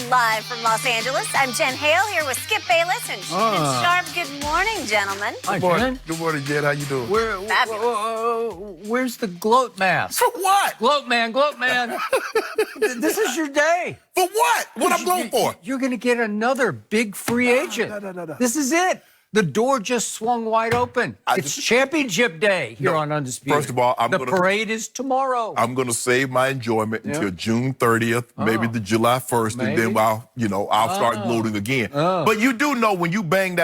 live from Los Angeles. I'm Jen Hale here with Skip Bayless and Shannon Sharp. Good morning, gentlemen. Hi, Jen. Good morning, Jen. How you doing? Where's the gloat mask? For what? Gloat man. This is your day. For what? What I'm going for? You're going to get another big free agent. No. This is it. The door just swung wide open. It's championship day here on Undisputed. First of all, the parade is tomorrow. I'm going to save my enjoyment until June 30th, maybe the July 1st, and then I'll start gloating again. But you do know when you bang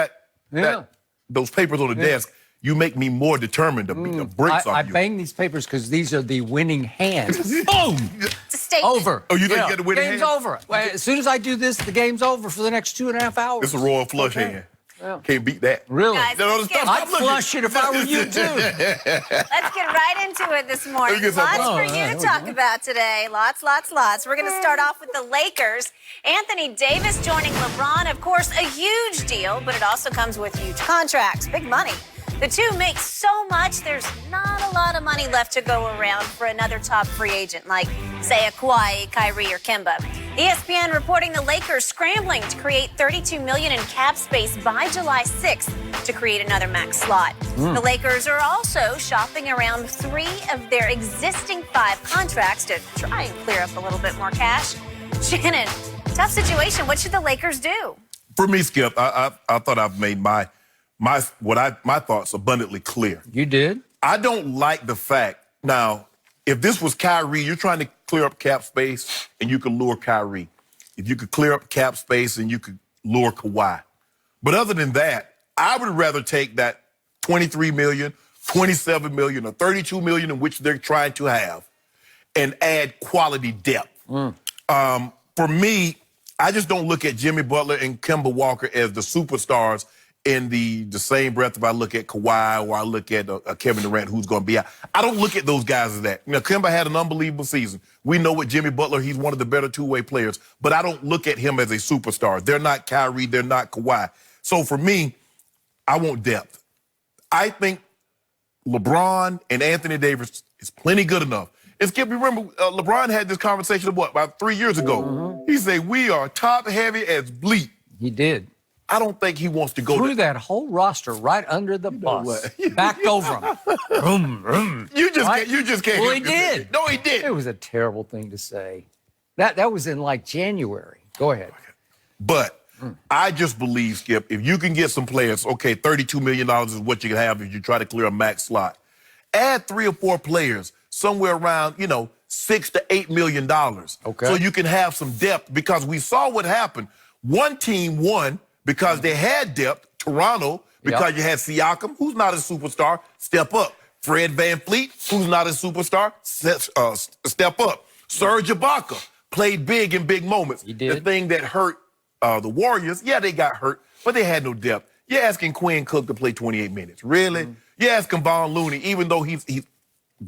those papers on the desk, you make me more determined to beat the bricks off you. I bang these papers because these are the winning hands. Boom! It's a statement. Over. Oh, you think you get the winning hand? Game's over. As soon as I do this, the game's over for the next 2.5 hours. It's a royal flush hand. Yeah. Can't beat that. Really? Guys, I'd flush it if I were you, too. Let's get right into it this morning. Lots for you to talk about today. Lots. We're going to start off with the Lakers. Anthony Davis joining LeBron, of course, a huge deal, but it also comes with huge contracts, big money. The two make so much, there's not a lot of money left to go around for another top free agent like, say, a Kawhi, Kyrie, or Kemba. ESPN reporting the Lakers scrambling to create $32 million in cap space by July 6th to create another max slot. The Lakers are also shopping around 3 of their existing 5 contracts to try and clear up a little bit more cash. Shannon, tough situation. What should the Lakers do? For me, Skip, I thought I've made my thoughts abundantly clear. You did? I don't like the fact, now, if this was Kyrie, you're trying to clear up cap space and you could lure Kyrie. If you could clear up cap space and you could lure Kawhi. But other than that, I would rather take that $23 million, $27 million, or $32 million in which they're trying to have and add quality depth. For me, I just don't look at Jimmy Butler and Kemba Walker as the superstars in the same breath if I look at Kawhi or I look at Kevin Durant, who's going to be out. I don't look at those guys as that. Kemba had an unbelievable season. We know with Jimmy Butler, he's one of the better two-way players, but I don't look at him as a superstar. They're not Kyrie. They're not Kawhi. So for me, I want depth. I think LeBron and Anthony Davis is plenty good enough. And Skip, you remember LeBron had this conversation about 3 years ago. He said, we are top-heavy as bleep. He did. I don't think he wants to go through that whole roster right under the bus, backed over him. You just can't. Well, he did. No, he did. It was a terrible thing to say. That was in like January. Go ahead. But I just believe, Skip, if you can get some players, okay, $32 million is what you can have if you try to clear a max slot. Add 3 or 4 players somewhere around, $6 to $8 million. Okay. So you can have some depth because we saw what happened. One team won because they had depth. Toronto, because you had Siakam, who's not a superstar, step up. Fred VanVleet, who's not a superstar, step up. Serge Ibaka played big in big moments. He did. The thing that hurt the Warriors, they got hurt, but they had no depth. You're asking Quinn Cook to play 28 minutes. Really? You're asking Von Looney, even though he's a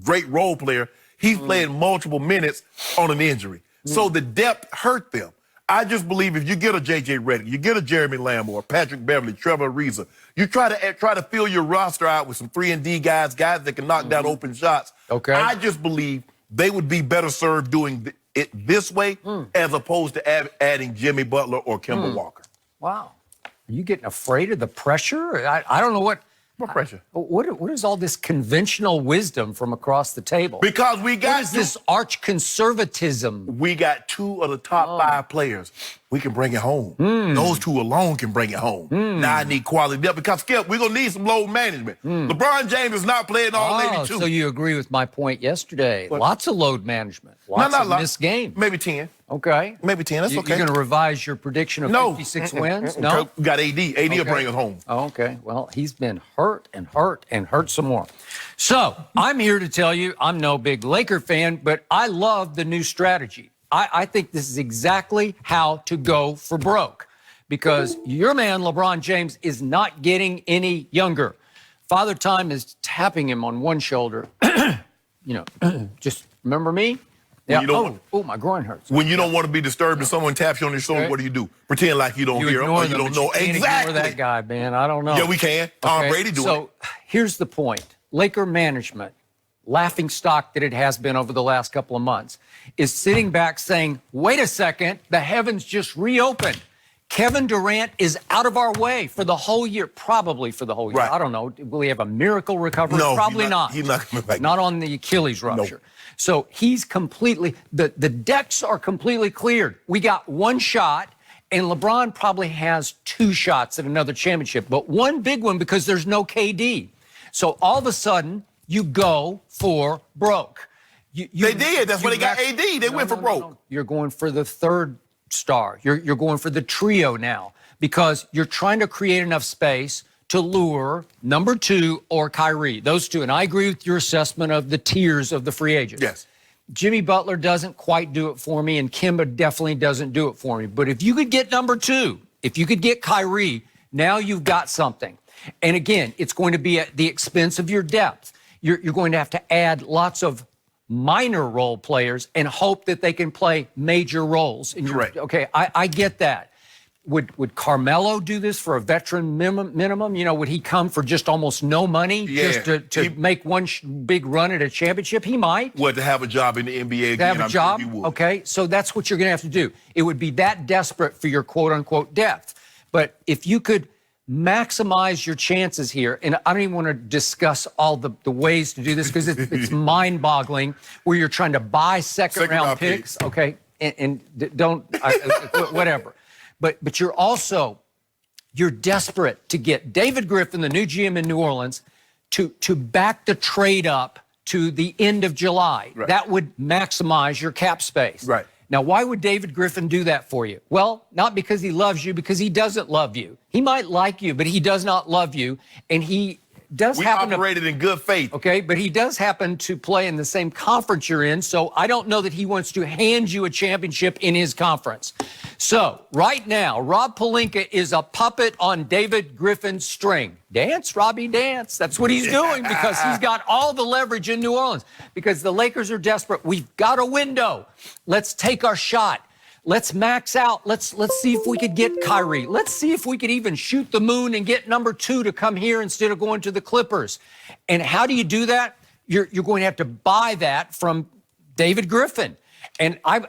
great role player, he's playing multiple minutes on an injury. So the depth hurt them. I just believe if you get a J.J. Redick, you get a Jeremy Lamb or Patrick Beverly, Trevor Ariza, you try to fill your roster out with some 3-and-D guys that can knock down open shots. Okay. I just believe they would be better served doing it this way as opposed to adding Jimmy Butler or Kemba Walker. Wow. Are you getting afraid of the pressure? I don't know what. What pressure? What is all this conventional wisdom from across the table? Because we got what is this arch conservatism? We got 2 of the top 5 players. We can bring it home. Those 2 alone can bring it home. Now I need quality depth because, Skip, we're going to need some load management. LeBron James is not playing all 82. So you agree with my point yesterday. Lots of load management. Lots of missed games. Maybe 10. Okay. Maybe 10. That's okay. You're going to revise your prediction of 56 wins? No? We got AD. AD will bring us home. Oh, okay. Well, he's been hurt and hurt and hurt some more. So I'm here to tell you I'm no big Laker fan, but I love the new strategy. I think this is exactly how to go for broke because your man, LeBron James, is not getting any younger. Father Time is tapping him on one shoulder. Just remember me? Yeah. My groin hurts. When you don't want to be disturbed and someone taps you on your shoulder, what do? Pretend like you don't hear him or you don't know. Exactly. Ignore that guy, man. I don't know. Yeah, we can. Tom Brady do it. So here's the point. Laker management laughing stock that it has been over the last couple of months, is sitting back saying, wait a second, the heavens just reopened. Kevin Durant is out of our way for the whole year, probably for the whole year. Right. I don't know. Will he have a miracle recovery? No, probably not. He's not coming back. Not on the Achilles rupture. Nope. So he's completely, the decks are completely cleared. We got one shot, and LeBron probably has 2 shots at another championship, but one big one because there's no KD. So all of a sudden, you go for broke. They did. That's why they got AD. They went for broke. No. You're going for the third star. You're going for the trio now because you're trying to create enough space to lure number 2 or Kyrie. Those two. And I agree with your assessment of the tiers of the free agents. Yes. Jimmy Butler doesn't quite do it for me, and Kemba definitely doesn't do it for me. But if you could get number 2, if you could get Kyrie, now you've got something. And again, it's going to be at the expense of your depth. You're going to have to add lots of minor role players and hope that they can play major roles. Correct. Okay, I get that. Would Carmelo do this for a veteran minimum? You know, would he come for just almost no money just to make one big run at a championship? He might. What, to have a job in the NBA again? To have a job? Sure he would. Okay, so that's what you're going to have to do. It would be that desperate for your quote-unquote depth. But if you could maximize your chances here, and I don't even want to discuss all the ways to do this because it's mind-boggling where you're trying to buy second-round picks. Okay, and don't, whatever. But you're desperate to get David Griffin, the new GM in New Orleans, to back the trade up to the end of July. Right. That would maximize your cap space. Right. Now, why would David Griffin do that for you? Well, not because he loves you, because he doesn't love you. He might like you, but he does not love you, and he does happen to... We operated in good faith. Okay, but he does happen to play in the same conference you're in, so I don't know that he wants to hand you a championship in his conference. So, right now, Rob Pelinka is a puppet on David Griffin's string. Dance, Robbie, dance. That's what he's doing because he's got all the leverage in New Orleans because the Lakers are desperate. We've got a window. Let's take our shot. Let's max out. Let's see if we could get Kyrie. Let's see if we could even shoot the moon and get number 2 to come here instead of going to the Clippers. And how do you do that? You're going to have to buy that from David Griffin. And I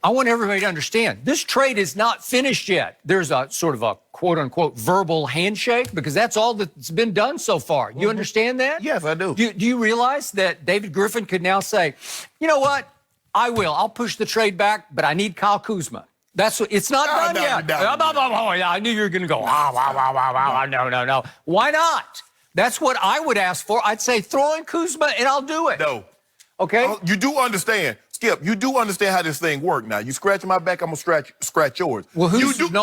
want everybody to understand, this trade is not finished yet. There's a sort of a quote-unquote verbal handshake because that's all that's been done so far. You understand that? Yes, I do. Do you realize that David Griffin could now say, you know what? I will. I'll push the trade back, but I need Kyle Kuzma. That's what, it's not done yet. I knew you were going to go, no. Why not? That's what I would ask for. I'd say throw in Kuzma and I'll do it. No. Okay? You do understand. Skip, you do understand how this thing works now. You scratch my back, I'm going to scratch yours. Well,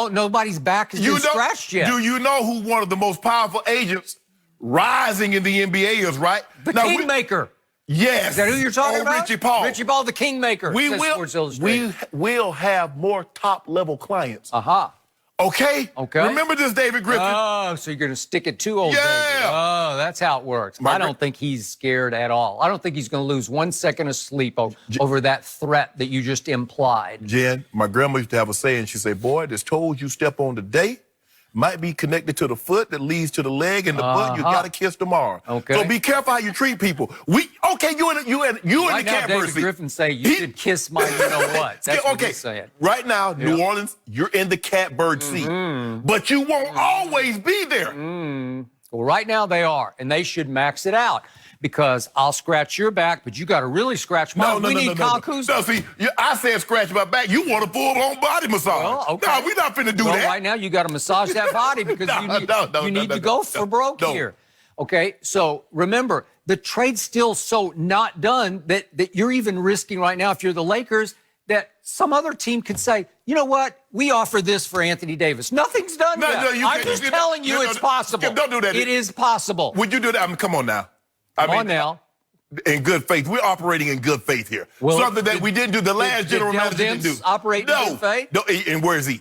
nobody's back has been scratched yet. Do you know who one of the most powerful agents rising in the NBA is, right? The Kingmaker. Yes. Is that who you're talking about? Richie Paul. Richie Paul, the Kingmaker. We will have more top-level clients. Okay? Remember this, David Griffin. Oh, so you're going to stick it to old David. Oh, that's how it works. I don't think he's scared at all. I don't think he's going to lose 1 second of sleep over that threat that you just implied. Jen, my grandma used to have a saying. She said, boy, this toes you step on today might be connected to the foot that leads to the leg and the butt you got to kiss tomorrow. Okay. So be careful how you treat people. You in the catbird David seat. Griffin say you should kiss my you-know-what. That's what he's saying. Right now, New Orleans, you're in the catbird seat. But you won't always be there. Well, right now they are, and they should max it out. Because I'll scratch your back, but you got to really scratch mine. We need Kyle Kuzma. No, see, I said scratch my back. You want a full-on body massage. Well, okay. No, we're not finna do that. Right now, you got to massage that body because you need to go for broke here. Okay, so remember, the trade's still so not done that you're even risking right now, if you're the Lakers, that some other team could say, you know what, we offer this for Anthony Davis. Nothing's done yet. I'm just telling you it's possible. Don't do that. It is possible. Would you do that? I mean, come on now. Come on now. In good faith. We're operating in good faith here. Well, something that we didn't do. The last general manager didn't do. Operate in good faith? No, and where is he?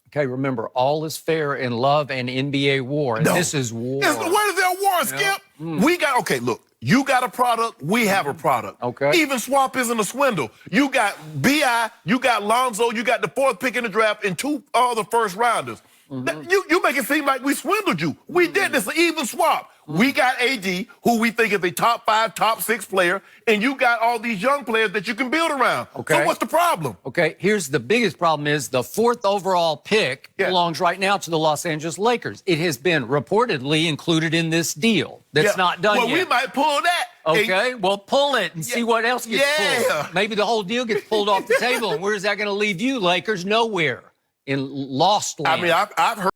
Okay, remember, all is fair in love and NBA war, and this is war. Where is there war, Skip? We got, look, you got a product, we have a product. Okay. Even swap isn't a swindle. You got B.I., you got Lonzo, you got the 4th pick in the draft, and 2 other first rounders. You make it seem like we swindled you. We did this, an even swap. We got AD, who we think is a top 5, top 6 player, and you got all these young players that you can build around. Okay. So what's the problem? Okay, here's the biggest problem is the 4th overall pick belongs right now to the Los Angeles Lakers. It has been reportedly included in this deal that's not done yet. Well, we might pull that. Okay, well, pull it and see what else gets pulled. Maybe the whole deal gets pulled off the table, and where's that going to leave you, Lakers? Nowhere. In lost land. I mean, I've heard